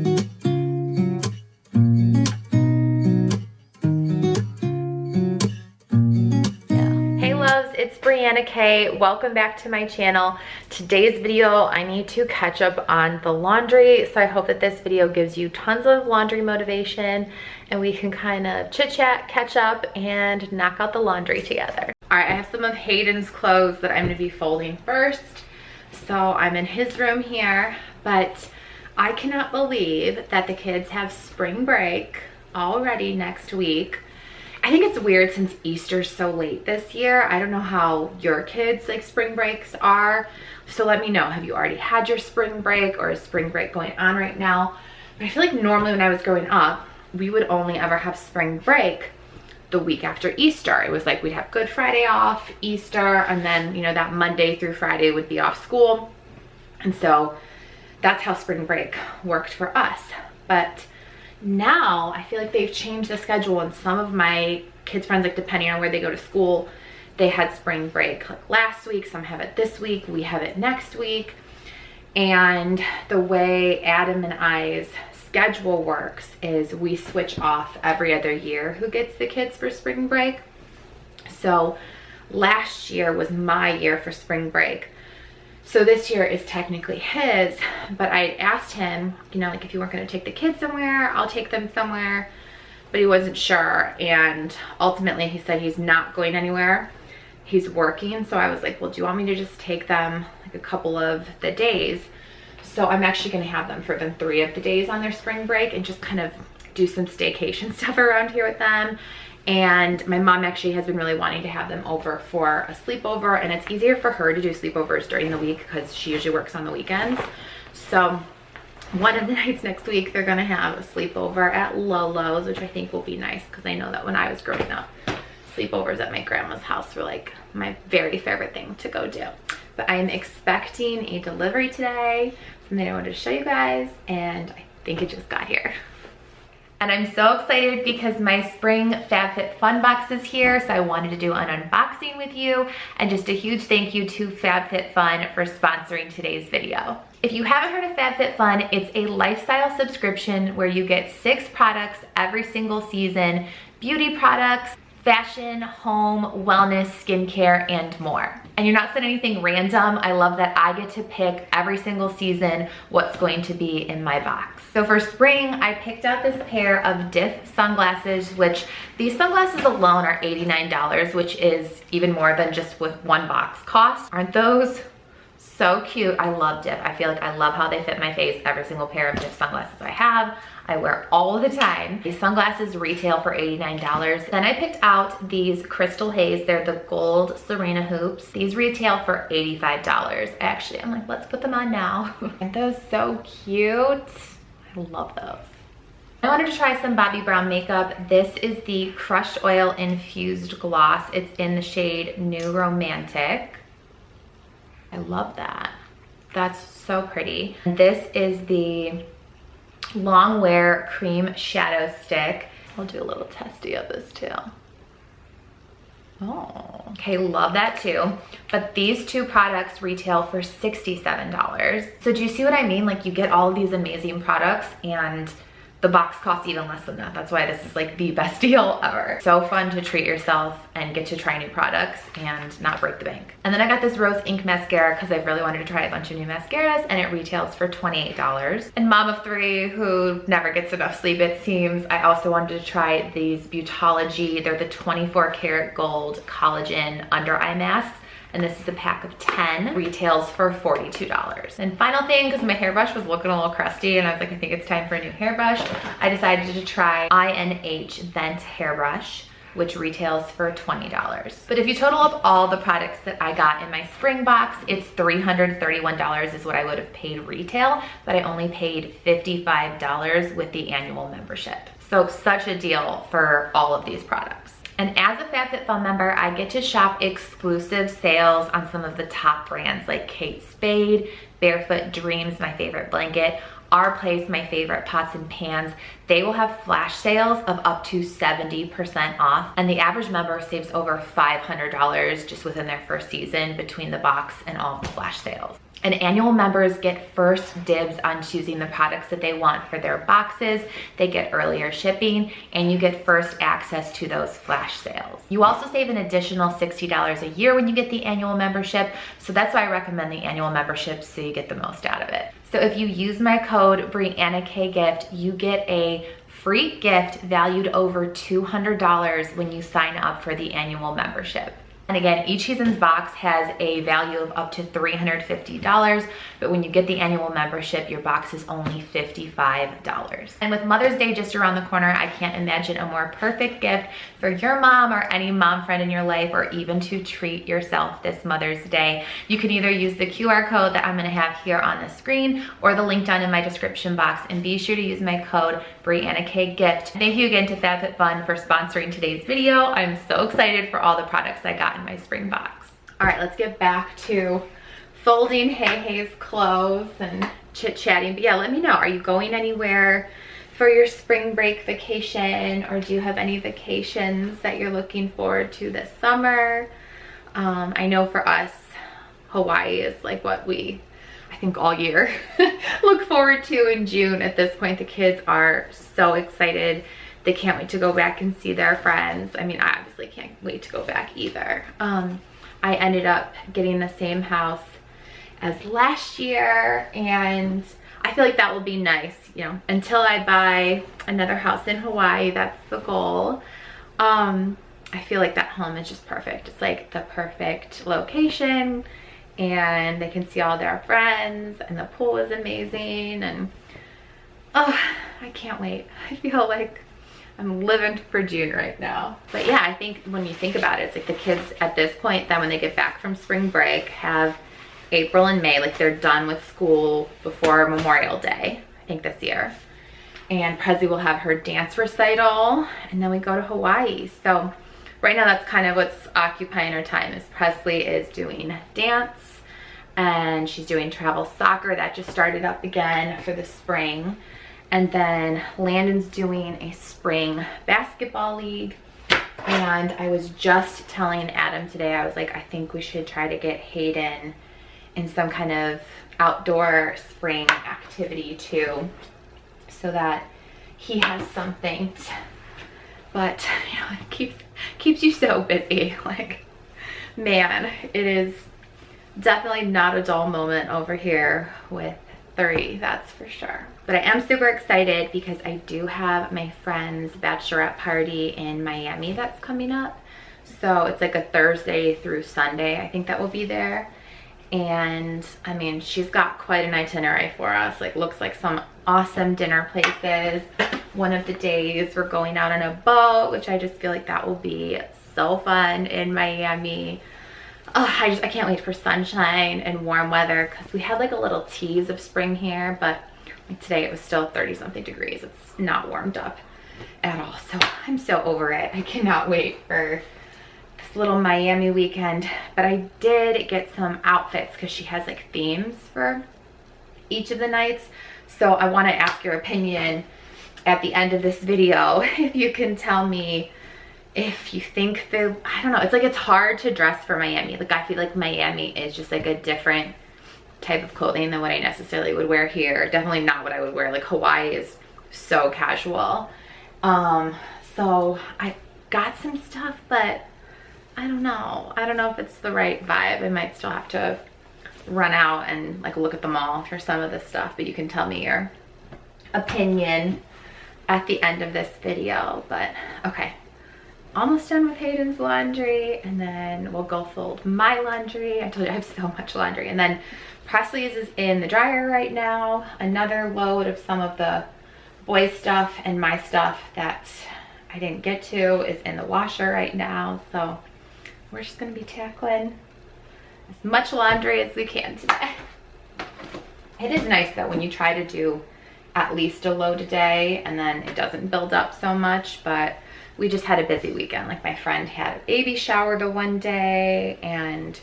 Hey loves, it's Brianna K. Welcome back to my channel. Today's video, I need to catch up on the laundry, so I hope that this video gives you tons of laundry motivation and we can kind of chit chat, catch up, and knock out the laundry together. All right, I have some of Hayden's clothes that I'm gonna be folding first. So I'm in his room here, but I cannot believe that the kids have spring break already next week. I think it's weird since Easter's so late this year. I don't know how your kids' like spring breaks are. So let me know, have you already had your spring break, or is spring break going on right now? But I feel like normally when I was growing up, we would only ever have spring break the week after Easter. It was like we'd have Good Friday off, Easter, and then, you know, that Monday through Friday would be off school. And so that's how spring break worked for us. But now I feel like they've changed the schedule, and some of my kids' friends, like depending on where they go to school, they had spring break like last week, some have it this week, we have it next week. And the way Adam and I's schedule works is we switch off every other year who gets the kids for spring break. So last year was my year for spring break. So this year is technically his, but I asked him, you know, like if you weren't going to take the kids somewhere, I'll take them somewhere, but he wasn't sure. And ultimately he said he's not going anywhere. He's working. So I was like, well, do you want me to just take them like a couple of the days? So I'm actually going to have them for the 3 of the days on their spring break and just kind of do some staycation stuff around here with them. And my mom actually has been really wanting to have them over for a sleepover, and it's easier for her to do sleepovers during the week because she usually works on the weekends. So one of the nights next week, they're gonna have a sleepover at Lolo's, which I think will be nice because I know that when I was growing up, sleepovers at my grandma's house were like my very favorite thing to go do. But I'm expecting a delivery today, something I wanted to show you guys, and I think it just got here. And I'm so excited because my spring FabFitFun box is here, so I wanted to do an unboxing with you, and just a huge thank you to FabFitFun for sponsoring today's video. If you haven't heard of FabFitFun, it's a lifestyle subscription where you get 6 products every single season, beauty products, fashion, home, wellness, skincare, and more. And you're not sending anything random. I love that I get to pick every single season what's going to be in my box. So for spring, I picked out this pair of Diff sunglasses, which these sunglasses alone are $89, which is even more than just what one box costs. Aren't those so cute? I love Diff. I feel like I love how they fit my face. Every single pair of Diff sunglasses I have, I wear all the time. These sunglasses retail for $89. Then I picked out these Crystal Haze. They're the gold Serena hoops. These retail for $85. Actually, I'm like, let's put them on now. Aren't those so cute? I love those. I wanted to try some Bobbi Brown makeup. This is the Crushed Oil Infused Gloss. It's in the shade New Romantic. I love that. That's so pretty. This is the Long Wear Cream Shadow Stick. I'll do a little testy of this too. Oh, okay, love that too. But these 2 products retail for $67. So do you see what I mean? Like, you get all of these amazing products and the box costs even less than that. That's why this is like the best deal ever. So fun to treat yourself and get to try new products and not break the bank. And then I got this Rose Ink mascara because I've really wanted to try a bunch of new mascaras, and it retails for $28. And mom of 3 who never gets enough sleep, it seems, I also wanted to try these Beautology. They're the 24 karat gold collagen under eye masks. And this is a pack of 10, retails for $42. And final thing, because my hairbrush was looking a little crusty and I was like, I think it's time for a new hairbrush, I decided to try INH Vent hairbrush, which retails for $20. But if you total up all the products that I got in my spring box, it's $331 is what I would have paid retail, but I only paid $55 with the annual membership. So such a deal for all of these products. And as a FabFitFun member, I get to shop exclusive sales on some of the top brands like Kate Spade, Barefoot Dreams, my favorite blanket, Our Place, my favorite pots and pans. They will have flash sales of up to 70% off, and the average member saves over $500 just within their first season between the box and all the flash sales. And annual members get first dibs on choosing the products that they want for their boxes. They get earlier shipping, and you get first access to those flash sales. You also save an additional $60 a year when you get the annual membership. So that's why I recommend the annual membership, so you get the most out of it. So if you use my code Brianna K Gift, you get a free gift valued over $200 when you sign up for the annual membership. And again, each season's box has a value of up to $350, but when you get the annual membership, your box is only $55. And with Mother's Day just around the corner, I can't imagine a more perfect gift for your mom or any mom friend in your life, or even to treat yourself this Mother's Day. You can either use the QR code that I'm gonna have here on the screen, or the link down in my description box, and be sure to use my code Brianna K Gift. Thank you again to FabFitFun for sponsoring today's video. I'm so excited for all the products I got in my spring box. All right, let's get back to folding Hey-Hey's clothes and chit-chatting. But yeah, let me know, are you going anywhere for your spring break vacation, or do you have any vacations that you're looking forward to this summer? I know for us, Hawaii is like what we, I think, all year look forward to in June. At this point, the kids are so excited. They can't wait to go back and see their friends. I mean, I obviously can't wait to go back either. I ended up getting the same house as last year, and I feel like that will be nice, you know, until I buy another house in Hawaii. That's the goal. I feel like that home is just perfect. It's like the perfect location, and they can see all their friends, and the pool is amazing, and oh, I can't wait. I feel like I'm living for June right now. But yeah, I think when you think about it, it's like the kids at this point, then when they get back from spring break, have April and May, like they're done with school before Memorial Day, I think this year. And Prezi will have her dance recital, and then we go to Hawaii. So right now that's kind of what's occupying our time, is Presley is doing dance, and she's doing travel soccer. That just started up again for the spring. And then Landon's doing a spring basketball league. And I was just telling Adam today, I was like, I think we should try to get Hayden in some kind of outdoor spring activity too, so that he has something. But you know, it keeps you so busy. Like, man, it is definitely not a dull moment over here with 3, that's for sure. But I am super excited because I do have my friend's bachelorette party in Miami that's coming up. So it's like a Thursday through Sunday, I think, that will be there. And I mean, she's got quite an itinerary for us. Like, looks like some awesome dinner places. One of the days we're going out on a boat, which I just feel like that will be so fun in Miami. Oh, I can't wait for sunshine and warm weather, because we had like a little tease of spring here, but like today it was still 30 something degrees. It's not warmed up at all. So I'm so over it. I cannot wait for this little Miami weekend. But I did get some outfits because she has like themes for each of the nights. So I want to ask your opinion at the end of this video, if you can tell me if you think the, I don't know, it's like it's hard to dress for Miami. Like, I feel like Miami is just like a different type of clothing than what I necessarily would wear here. Definitely not what I would wear. Like, Hawaii is so casual. So I got some stuff, but I don't know. I don't know if it's the right vibe. I might still have to run out and like look at the mall for some of this stuff, but you can tell me your opinion at the end of this video. But okay, almost done with Hayden's laundry, and then we'll go fold my laundry. I told you I have so much laundry. And then Presley's is in the dryer right now. Another load of some of the boys' stuff and my stuff that I didn't get to is in the washer right now. So we're just gonna be tackling as much laundry as we can today. It is nice though when you try to do at least a load a day and then it doesn't build up so much. But we just had a busy weekend. Like, my friend had a baby shower the one day, and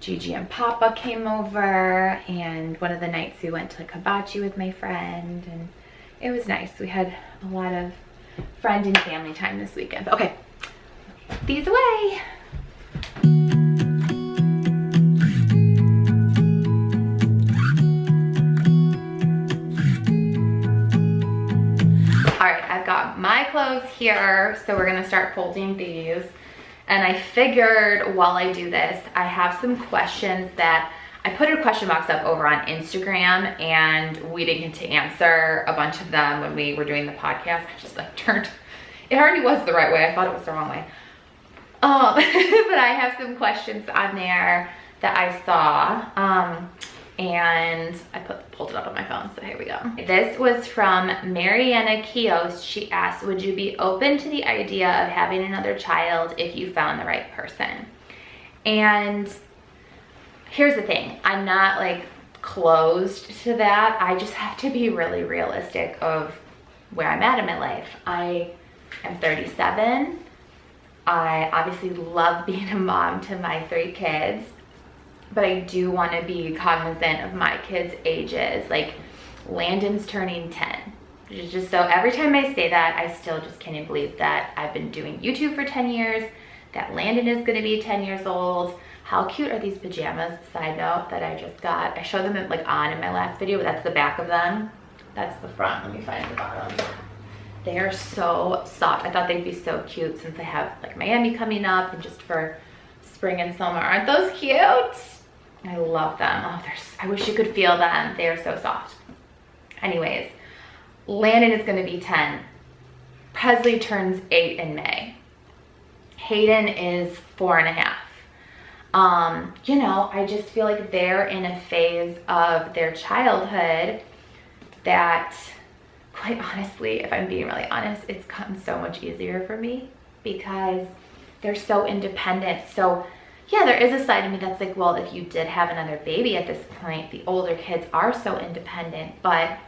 Gigi and Papa came over, and one of the nights we went to like hibachi with my friend, and it was nice. We had a lot of friend and family time this weekend. But okay, put these away. right, I've got my clothes here, so we're gonna start folding these. And I figured while I do this, I have some questions that I put a question box up over on Instagram, and we didn't get to answer a bunch of them when we were doing the podcast. I just like turned, it already was the right way. I thought it was the wrong way. But I have some questions on there that I saw, and I pulled it up on my phone, so here we go. This was from Brianna K. She asked, would you be open to the idea of having another child if you found the right person? And here's the thing, I'm not like closed to that. I just have to be really realistic of where I'm at in my life. I am 37. I obviously love being a mom to my 3 kids, but I do want to be cognizant of my kids' ages. Like Landon's turning 10. Just so every time I say that, I still just can't believe that I've been doing YouTube for 10 years, that Landon is going to be 10 years old. How cute are these pajamas, side note, that I just got? I showed them like on in my last video, but that's the back of them. That's the front. Let me find the bottom. They are so soft. I thought they'd be so cute since I have like Miami coming up and just for spring and summer. Aren't those cute? I love them. Oh, I wish you could feel them. They are so soft. Anyways, Landon is going to be 10. Presley turns 8 in May. Hayden is 4.5. You know, I just feel like they're in a phase of their childhood that, quite honestly, if I'm being really honest, it's gotten so much easier for me because they're so independent. So yeah, there is a side of me that's like, well, if you did have another baby at this point, the older kids are so independent, but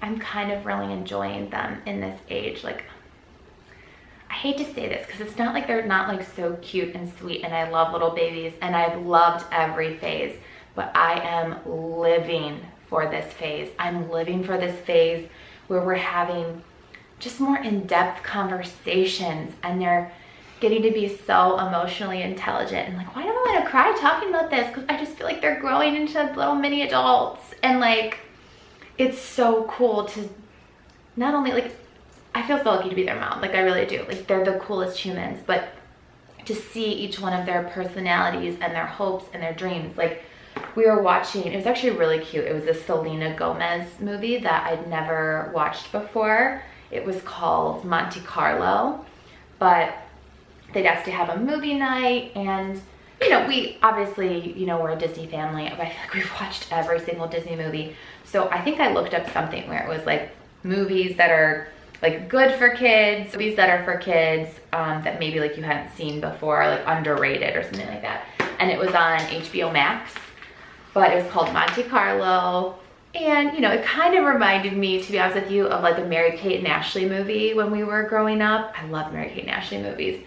I'm kind of really enjoying them in this age. Like, I hate to say this because it's not like they're not like so cute and sweet, and I love little babies and I've loved every phase, but I am living for this phase. I'm living for this phase where we're having just more in-depth conversations and they're getting to be so emotionally intelligent. And like, why don't I want to cry talking about this? Because I just feel like they're growing into little mini adults, and like, it's so cool to not only like, I feel so lucky to be their mom. Like, I really do. Like, they're the coolest humans, but to see each one of their personalities and their hopes and their dreams. Like, we were watching, it was actually really cute. It was a Selena Gomez movie that I'd never watched before. It was called Monte Carlo, but they'd asked to have a movie night, and you know, we obviously, you know, we're a Disney family, but I feel like we've watched every single Disney movie. So I think I looked up something where it was like movies that are like good for kids, movies that are for kids, that maybe like you hadn't seen before, like underrated or something like that. And it was on HBO Max, but it was called Monte Carlo. And you know, it kind of reminded me, to be honest with you, of like a Mary-Kate and Ashley movie when we were growing up. I love Mary-Kate and Ashley movies.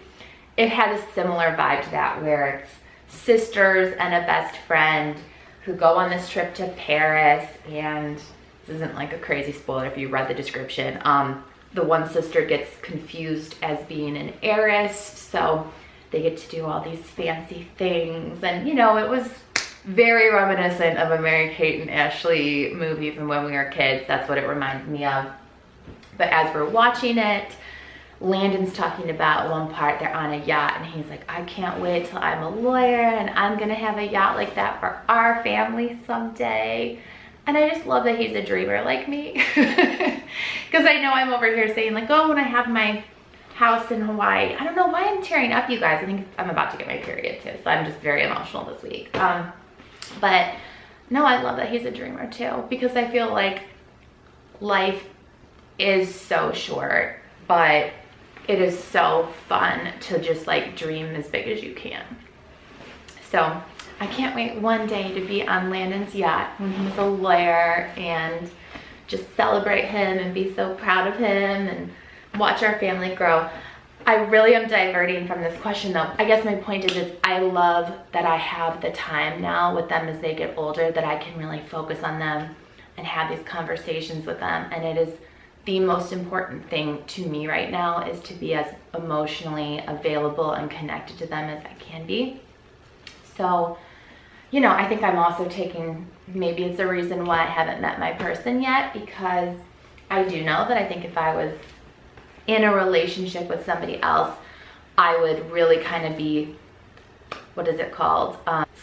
It had a similar vibe to that, where it's sisters and a best friend who go on this trip to Paris, and this isn't like a crazy spoiler if you read the description. The one sister gets confused as being an heiress, so they get to do all these fancy things. And you know, it was very reminiscent of a Mary-Kate and Ashley movie from when we were kids. That's what it reminded me of. But as we're watching it, Landon's talking about one part, they're on a yacht, and he's like, I can't wait till I'm a lawyer and I'm gonna have a yacht like that for our family someday. And I just love that he's a dreamer like me. Because I know I'm over here saying like, oh, when I have my house in Hawaii. I don't know why I'm tearing up, you guys. I think I'm about to get my period too, so I'm just very emotional this week. But no, I love that he's a dreamer too, because I feel like life is so short, but it is so fun to just like dream as big as you can. So I can't wait one day to be on Landon's yacht when he's a lawyer and just celebrate him and be so proud of him and watch our family grow. I really am diverting from this question though. I guess my point is I love that I have the time now with them as they get older, that I can really focus on them and have these conversations with them. And it is the most important thing to me right now, is to be as emotionally available and connected to them as I can be. So, you know, I think I'm also taking, maybe it's a reason why I haven't met my person yet, because I do know that I think if I was in a relationship with somebody else, I would really kind of be, what is it called?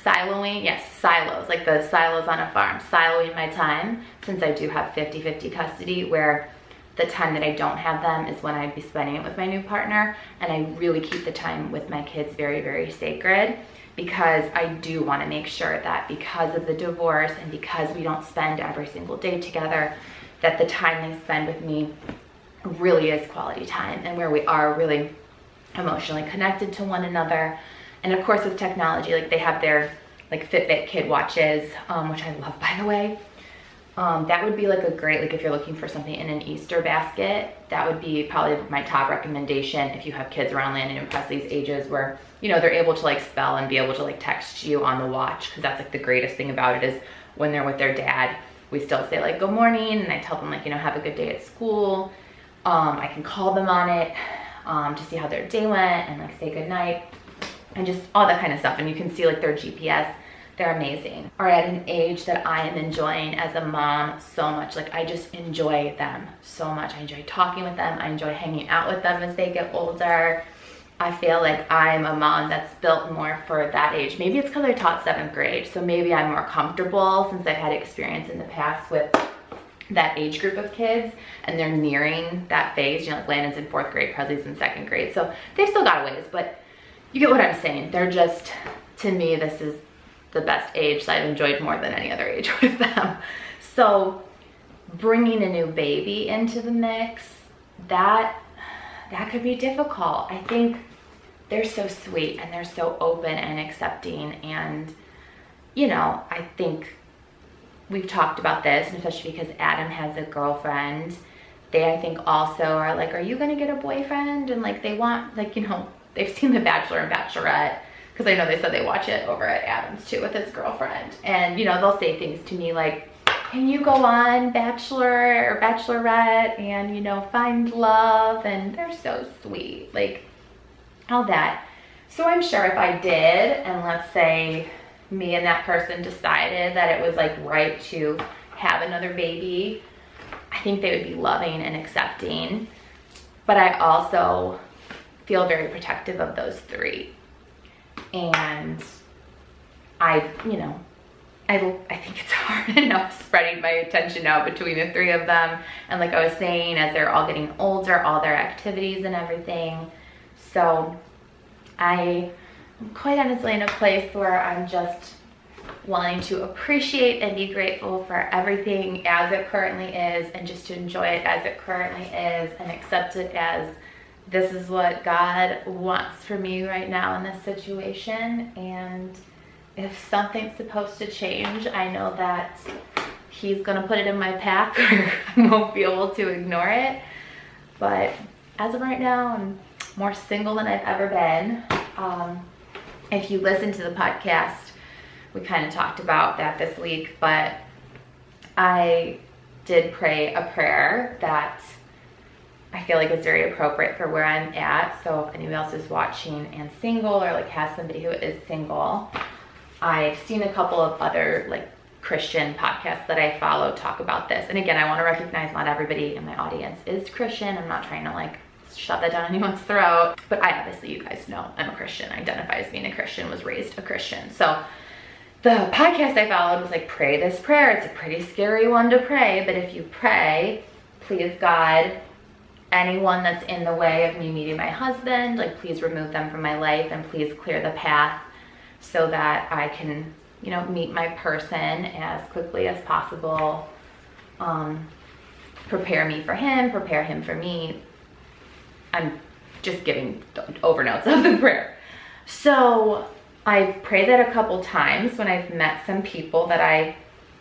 Siloing, yes, silos, like the silos on a farm, siloing my time, since I do have 50-50 custody, where the time that I don't have them is when I'd be spending it with my new partner. And I really keep the time with my kids very, very sacred, because I do want to make sure that because of the divorce and because we don't spend every single day together, that the time they spend with me really is quality time, and where we are really emotionally connected to one another. And of course with technology, like they have their like Fitbit kid watches, which I love, by the way. That would be like a great, like if you're looking for something in an Easter basket, that would be probably my top recommendation if you have kids around Landon and Presley's ages, where, you know, they're able to like spell and be able to like text you on the watch, because that's like the greatest thing about it is when they're with their dad, we still say like good morning, and I tell them like, you know, have a good day at school. I can call them on it to see how their day went and like say good night and just all that kind of stuff. And you can see like their GPS. They're amazing. Are at an age that I am enjoying as a mom so much. Like I just enjoy them so much. I enjoy talking with them. I enjoy hanging out with them as they get older. I feel like I'm a mom that's built more for that age. Maybe it's because I taught 7th grade, so maybe I'm more comfortable since I've had experience in the past with that age group of kids, and they're nearing that phase. You know, like Landon's in 4th grade, Presley's in 2nd grade, so they've still got a ways, but you get what I'm saying. They're just, to me, this is the best age, so I've enjoyed more than any other age with them. So bringing a new baby into the mix, that could be difficult. I think they're so sweet and they're so open and accepting, and you know, I think we've talked about this, and especially because Adam has a girlfriend, they I think also are like, are you gonna get a boyfriend? And like they want, like, you know, they've seen The Bachelor and Bachelorette, because I know they said they watch it over at Adam's too with his girlfriend, and you know, they'll say things to me like, can you go on Bachelor or Bachelorette and, you know, find love? And they're so sweet, like all that. So I'm sure if I did, and let's say me and that person decided that it was like right to have another baby, I think they would be loving and accepting. But I also feel very protective of those 3. And you know, I think it's hard enough spreading my attention out between the 3 of them. And like I was saying, as they're all getting older, all their activities and everything. So I am quite honestly in a place where I'm just wanting to appreciate and be grateful for everything as it currently is, and just to enjoy it as it currently is, and accept it as this is what God wants for me right now in this situation. And if something's supposed to change, I know that he's gonna put it in my path where I won't be able to ignore it. But as of right now, I'm more single than I've ever been. If you listen to the podcast, we kind of talked about that this week, but I did pray a prayer that I feel like is very appropriate for where I'm at. So if anyone else is watching and single, or like has somebody who is single, I've seen a couple of other like Christian podcasts that I follow talk about this. And again, I want to recognize not everybody in my audience is Christian. I'm not trying to like shove that down anyone's throat, but I obviously, you guys know I'm a Christian, identify as being a Christian, was raised a Christian. So the podcast I followed was like, pray this prayer. It's a pretty scary one to pray, but if you pray, please God, anyone that's in the way of me meeting my husband, like please remove them from my life, and please clear the path so that I can, you know, meet my person as quickly as possible. Prepare me for him, prepare him for me. I'm just giving overnotes of the prayer. So I've prayed that a couple times when I've met some people that I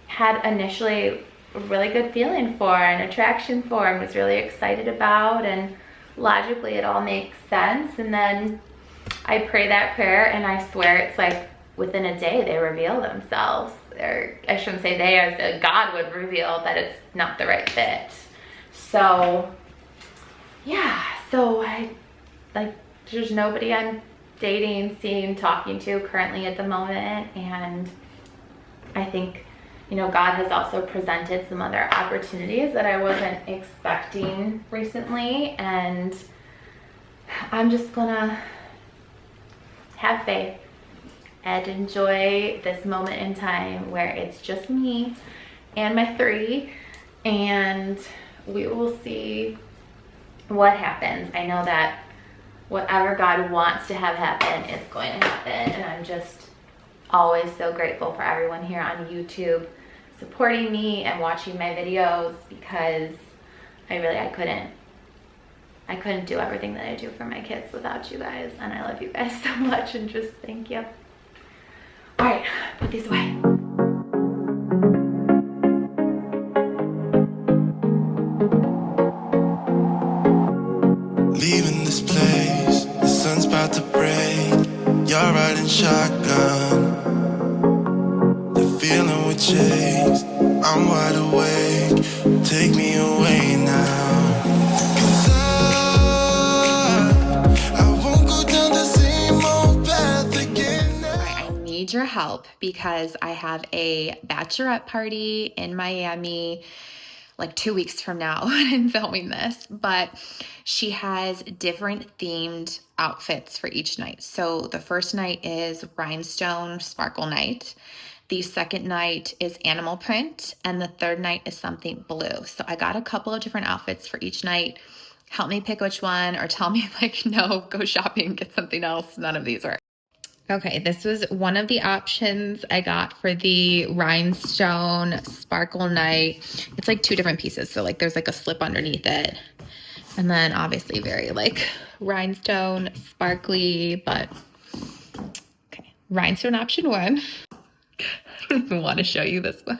had initially a really good feeling for and attraction for and was really excited about, and logically it all makes sense. And then I pray that prayer, and I swear it's like within a day they reveal themselves. Or I shouldn't say they, as God would reveal that it's not the right fit. So yeah, so there's nobody I'm dating, seeing, talking to currently at the moment, and I think you know, God has also presented some other opportunities that I wasn't expecting recently, and I'm just gonna have faith and enjoy this moment in time where it's just me and my 3, and we will see what happens. I know that whatever God wants to have happen is going to happen, and I'm just always so grateful for everyone here on YouTube supporting me and watching my videos, because I couldn't do everything that I do for my kids without you guys, and I love you guys so much, and just thank you. All right, put these away. Leaving this place, the sun's about to break. You're riding shotgun, the feeling we chase. I'm wide awake, take me away now. 'Cause I won't go down the same old path again now. I need your help because I have a bachelorette party in Miami like 2 weeks from now when I'm filming this, but she has different themed outfits for each night. So the first night is rhinestone sparkle night. The second night is animal print, and the third night is something blue. So I got a couple of different outfits for each night. Help me pick which one, or tell me like, no, go shopping, get something else. None of these work. Okay, this was one of the options I got for the rhinestone sparkle night. It's like 2 different pieces. So like there's like a slip underneath it. And then obviously very like rhinestone sparkly, but okay. Rhinestone option 1. I don't even want to show you this one,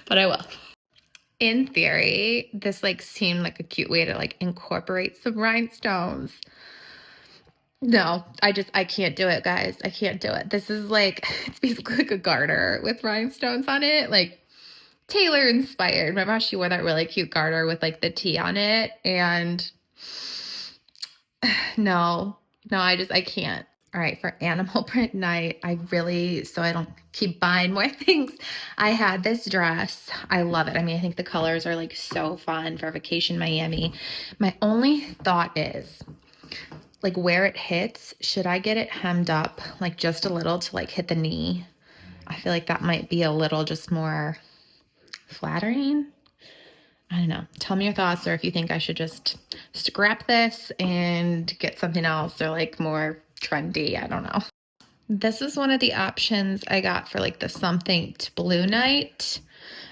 but I will. In theory, this like seemed like a cute way to like incorporate some rhinestones. No, I can't do it, guys. I can't do it. This is like, it's basically like a garter with rhinestones on it, like Taylor inspired. Remember how she wore that really cute garter with like the T on it? And no, I can't. All right, for animal print night, so I don't keep buying more things, I had this dress. I love it. I mean, I think the colors are like so fun for Vacation Miami. My only thought is, like where it hits, should I get it hemmed up like just a little to like hit the knee? I feel like that might be a little just more flattering. I don't know. Tell me your thoughts, or if you think I should just scrap this and get something else or like more trendy. I don't know. This is one of the options I got for like the something blue night.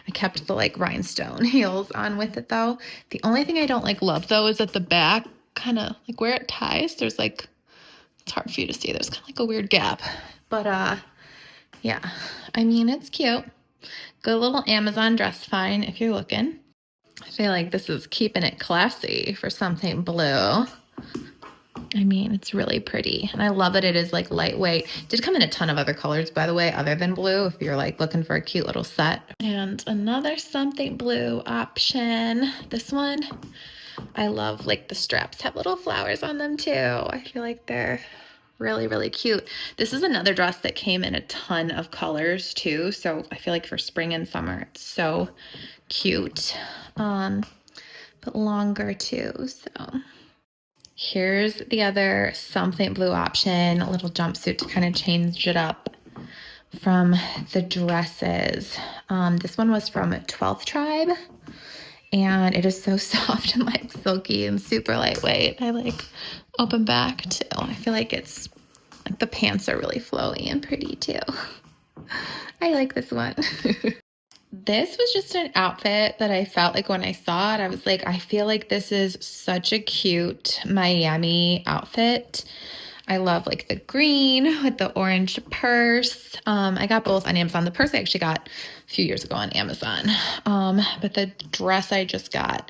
I kept the like rhinestone heels on with it though. The only thing I don't like love though is at the back, kind of like where it ties, there's like, it's hard for you to see, there's kind of like a weird gap, but yeah, I mean, it's cute. Good little Amazon dress find if you're looking. I feel like this is keeping it classy for something blue. I mean, it's really pretty, and I love that it is like lightweight. It did come in a ton of other colors, by the way, other than blue, if you're like looking for a cute little set. And another something blue option. This one, I love like the straps have little flowers on them too. I feel like they're really, really cute. This is another dress that came in a ton of colors too. So I feel like for spring and summer, it's so cute. But longer too, so. Here's the other something blue option, a little jumpsuit to kind of change it up from the dresses. This one was from 12th Tribe, and it is so soft and like silky and super lightweight. I like open back too. I feel like it's like the pants are really flowy and pretty too. I like this one. This was just an outfit that I felt like when I saw it, I was like, I feel like this is such a cute Miami outfit. I love like the green with the orange purse. I got both on Amazon. The purse I actually got a few years ago on Amazon. But the dress I just got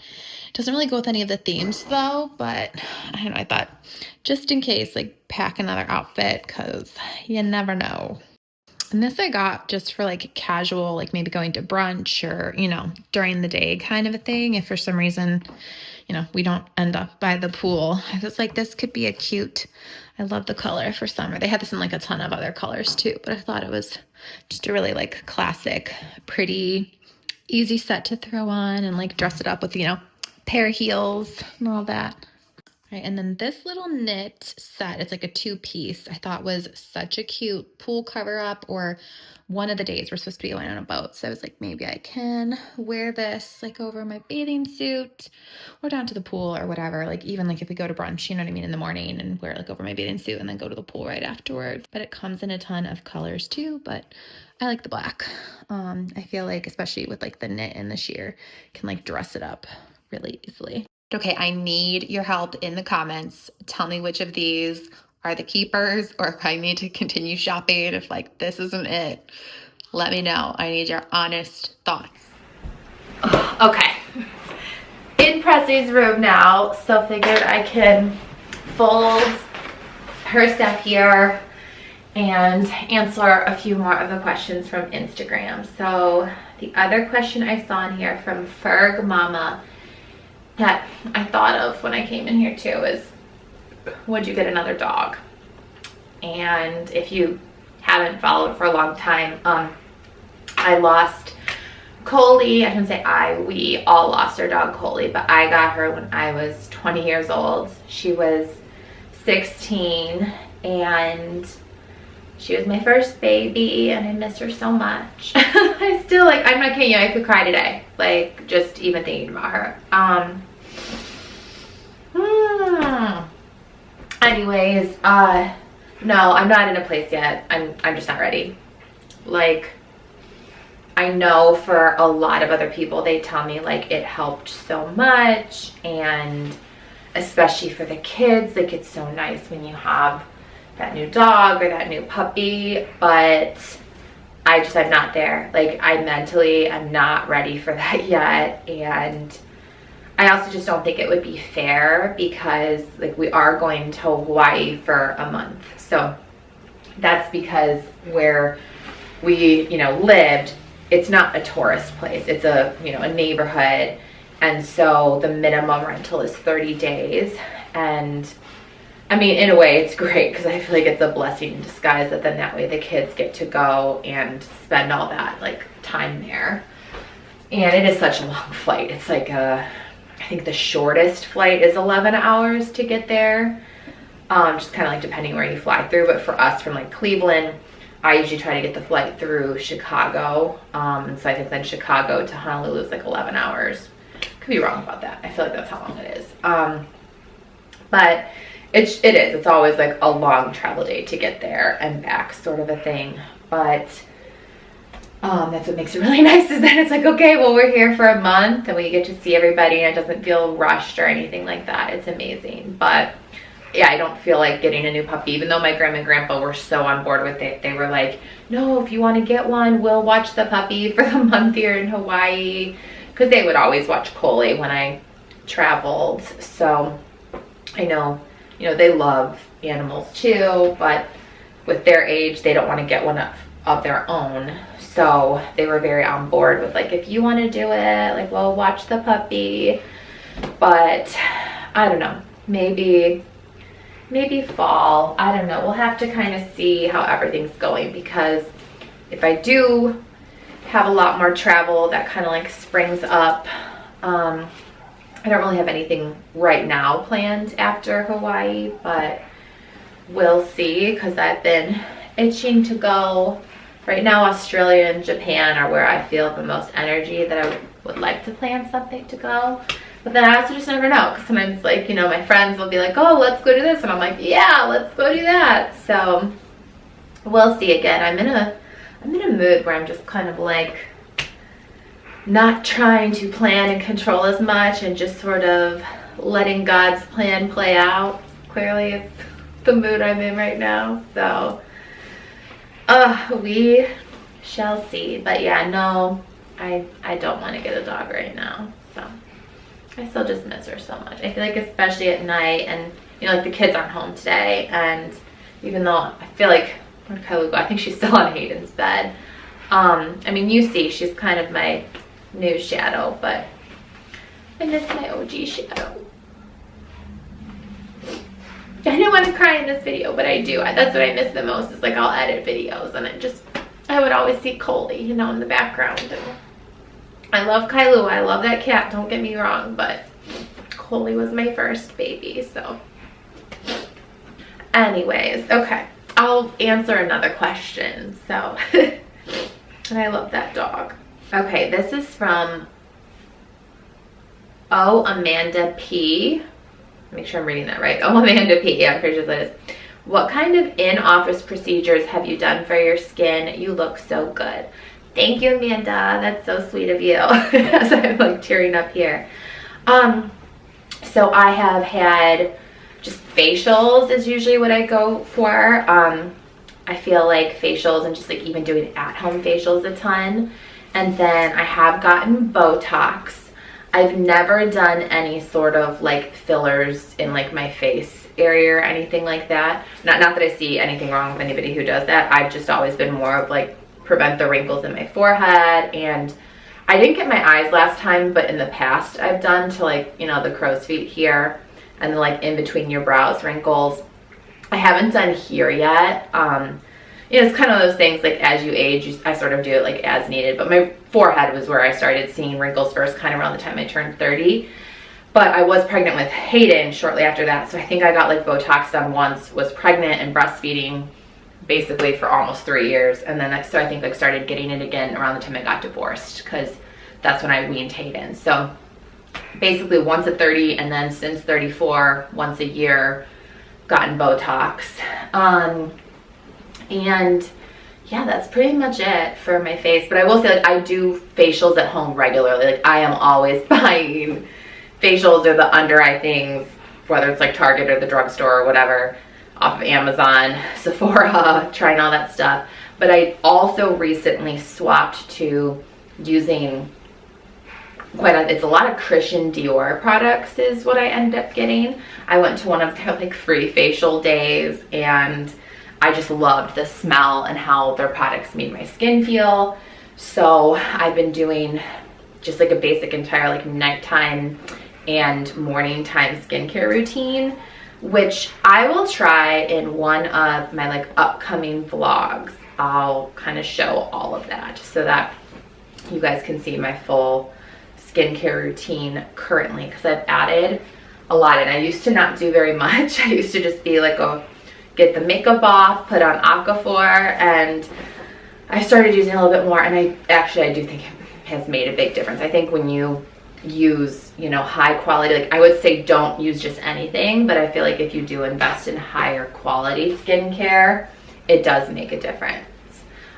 doesn't really go with any of the themes though, but I don't know, I thought just in case, like pack another outfit because you never know. And this I got just for like casual, like maybe going to brunch or, you know, during the day kind of a thing. If for some reason, you know, we don't end up by the pool. I was like, this could be a cute, I love the color for summer. They had this in like a ton of other colors too, but I thought it was just a really like classic, pretty, easy set to throw on and like dress it up with, you know, pair of heels and all that. Right, and then this little knit set, it's like a 2-piece, I thought was such a cute pool cover up, or one of the days we're supposed to be going on a boat. So I was like, maybe I can wear this like over my bathing suit or down to the pool or whatever. Like even like if we go to brunch, you know what I mean, in the morning, and wear it like over my bathing suit and then go to the pool right afterward. But it comes in a ton of colors too, but I like the black. I feel like especially with like the knit and the sheer, can like dress it up really easily. Okay, I need your help in the comments. Tell me which of these are the keepers, or if I need to continue shopping, if like this isn't it. Let me know. I need your honest thoughts. Okay, in Presley's room now, so figured I can fold her stuff here and answer a few more of the questions from Instagram. So the other question I saw in here from Ferg Mama that I thought of when I came in here too is, would you get another dog? And if you haven't followed for a long time, I lost Coley. I shouldn't say we all lost our dog Coley, but I got her when I was 20 years old. She was 16 and she was my first baby, and I miss her so much. I still, like, I'm not kidding you, I could cry today, like, just even thinking about her. Anyways, no, I'm not in a place yet. I'm just not ready. Like, I know for a lot of other people, they tell me, like, it helped so much, and especially for the kids, like, it's so nice when you have that new dog or that new puppy, but I'm not there. Like, I'm not ready for that yet. And I also just don't think it would be fair because like we are going to Hawaii for a month. So that's because where we, you know, lived, it's not a tourist place. It's a, you know, a neighborhood. And so the minimum rental is 30 days. And I mean, in a way, it's great because I feel like it's a blessing in disguise that then that way the kids get to go and spend all that like time there. And it is such a long flight. It's like I think the shortest flight is 11 hours to get there. Just kind of like depending where you fly through. But for us from like Cleveland, I usually try to get the flight through Chicago. And so I think then Chicago to Honolulu is like 11 hours. Could be wrong about that. I feel like that's how long it is. But it is. It's always like a long travel day to get there and back, sort of a thing. But that's what makes it really nice, is that it's like, okay, well, we're here for a month and we get to see everybody and it doesn't feel rushed or anything like that. It's amazing. But yeah, I don't feel like getting a new puppy, even though my grandma and grandpa were so on board with it. They were like, no, if you want to get one, we'll watch the puppy for the month here in Hawaii, because they would always watch Coley when I traveled. So I know, you know, they love animals too, but with their age, they don't want to get one of their own. So they were very on board with like, if you want to do it, like, we'll watch the puppy. But I don't know, maybe fall. I don't know. We'll have to kind of see how everything's going, because if I do have a lot more travel that kind of like springs up, I don't really have anything right now planned after Hawaii, but we'll see, because I've been itching to go. Right now, Australia and Japan are where I feel the most energy that I would like to plan something to go. But then I also just never know, because sometimes, like, you know, my friends will be like, oh, let's go do this, and I'm like, yeah, let's go do that. So we'll see. Again, I'm in a mood where I'm just kind of like not trying to plan and control as much and just sort of letting God's plan play out. Clearly it's the mood I'm in right now. So we shall see. But yeah, no, I don't want to get a dog right now. So I still just miss her so much. I feel like especially at night, and you know, like the kids aren't home today, and even though I feel like Where'd Kylie go? I think she's still on Hayden's bed. I mean, you see, she's kind of my new shadow, but I miss my OG shadow. I didn't want to cry in this video, but I do. That's what I miss the most, is like I'll edit videos and I would always see Coley, you know, in the background. And I love Kylo. I love that cat, don't get me wrong, but Coley was my first baby, so. Anyways, okay. I'll answer another question, so. And I love that dog. Okay, this is from Amanda P. Make sure I'm reading that right. Amanda P. Yeah, I'm pretty sure that is. What kind of in-office procedures have you done for your skin? You look so good. Thank you, Amanda. That's so sweet of you. As I'm like tearing up here. So I have had just facials is usually what I go for. I feel like facials and just like even doing at-home facials a ton. And then I have gotten Botox. I've never done any sort of like fillers in like my face area or anything like that. Not that I see anything wrong with anybody who does that. I've just always been more of like prevent the wrinkles in my forehead. And I didn't get my eyes last time, but in the past I've done to like, you know, the crow's feet here and then like in between your brows wrinkles. I haven't done here yet. You know, it's kind of those things like as you age, I sort of do it like as needed. But my forehead was where I started seeing wrinkles first, kind of around the time I turned 30. But I was pregnant with Hayden shortly after that. So I think I got like Botox done once, was pregnant and breastfeeding basically for almost 3 years. And then I think like started getting it again around the time I got divorced, because that's when I weaned Hayden. So basically once at 30 and then since 34, once a year, gotten Botox. And yeah, that's pretty much it for my face. But I will say, like, I do facials at home regularly. Like, I am always buying facials or the under eye things, whether it's like Target or the drugstore or whatever, off of Amazon, Sephora, trying all that stuff. But I also recently swapped to using it's a lot of Christian Dior products is what I ended up getting. I went to one of their like free facial days and I just loved the smell and how their products made my skin feel. So I've been doing just like a basic entire like nighttime and morning time skincare routine, which I will try in one of my like upcoming vlogs. I'll kind of show all of that so that you guys can see my full skincare routine currently, because I've added a lot and I used to not do very much. I used to just be like get the makeup off, put on Aquaphor, and I started using a little bit more, and I do think it has made a big difference. I think when you use, you know, high quality, like I would say don't use just anything, but I feel like if you do invest in higher quality skincare, it does make a difference.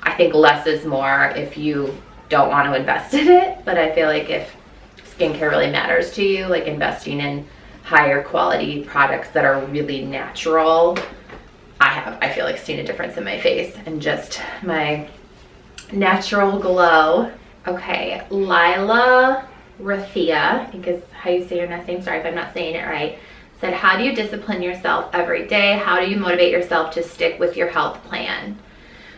I think less is more if you don't want to invest in it, but I feel like if skincare really matters to you, like investing in higher quality products that are really natural, I feel like seen a difference in my face and just my natural glow. Okay, Lila Rathia, I think is how you say your name, sorry if I'm not saying it right, said, how do you discipline yourself every day? How do you motivate yourself to stick with your health plan?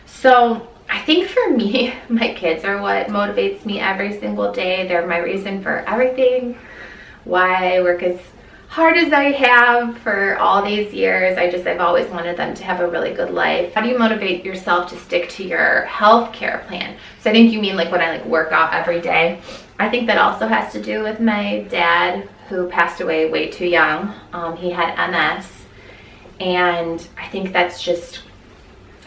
So I think for me, my kids are what motivates me every single day. They're my reason for everything, why I work as hard as I have for all these years. I've always wanted them to have a really good life. How do you motivate yourself to stick to your health care plan? So I think you mean like when I like work out every day. I think that also has to do with my dad, who passed away way too young. He had MS, and I think that's just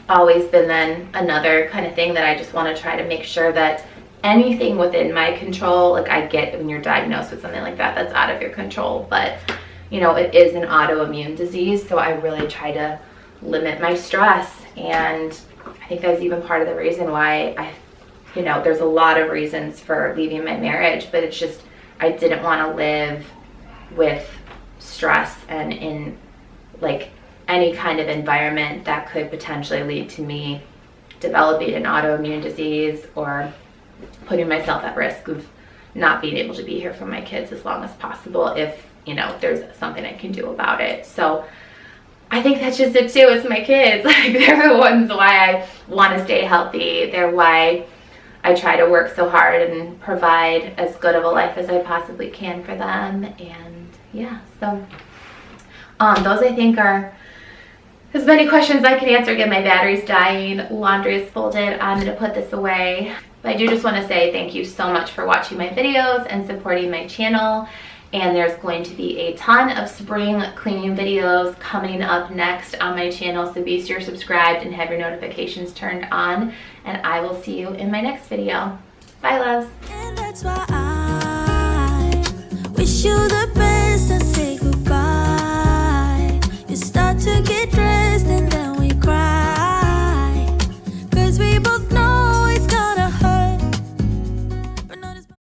always been then another kind of thing that I just want to try to make sure that anything within my control, like I get when you're diagnosed with something like that, that's out of your control, but you know, it is an autoimmune disease, so I really try to limit my stress. And I think that's even part of the reason why you know, there's a lot of reasons for leaving my marriage, but it's just I didn't want to live with stress and in like any kind of environment that could potentially lead to me developing an autoimmune disease or putting myself at risk of not being able to be here for my kids as long as possible if, you know, there's something I can do about it. So I think that's just it too. It's my kids. Like, they're the ones why I want to stay healthy. They're why I try to work so hard and provide as good of a life as I possibly can for them. And yeah, so those I think are as many questions I can answer. Again, my battery's dying, laundry is folded, I'm gonna put this away. But I do just want to say thank you so much for watching my videos and supporting my channel. And there's going to be a ton of spring cleaning videos coming up next on my channel, so be sure subscribed and have your notifications turned on, and I will see you in my next video. Bye, loves.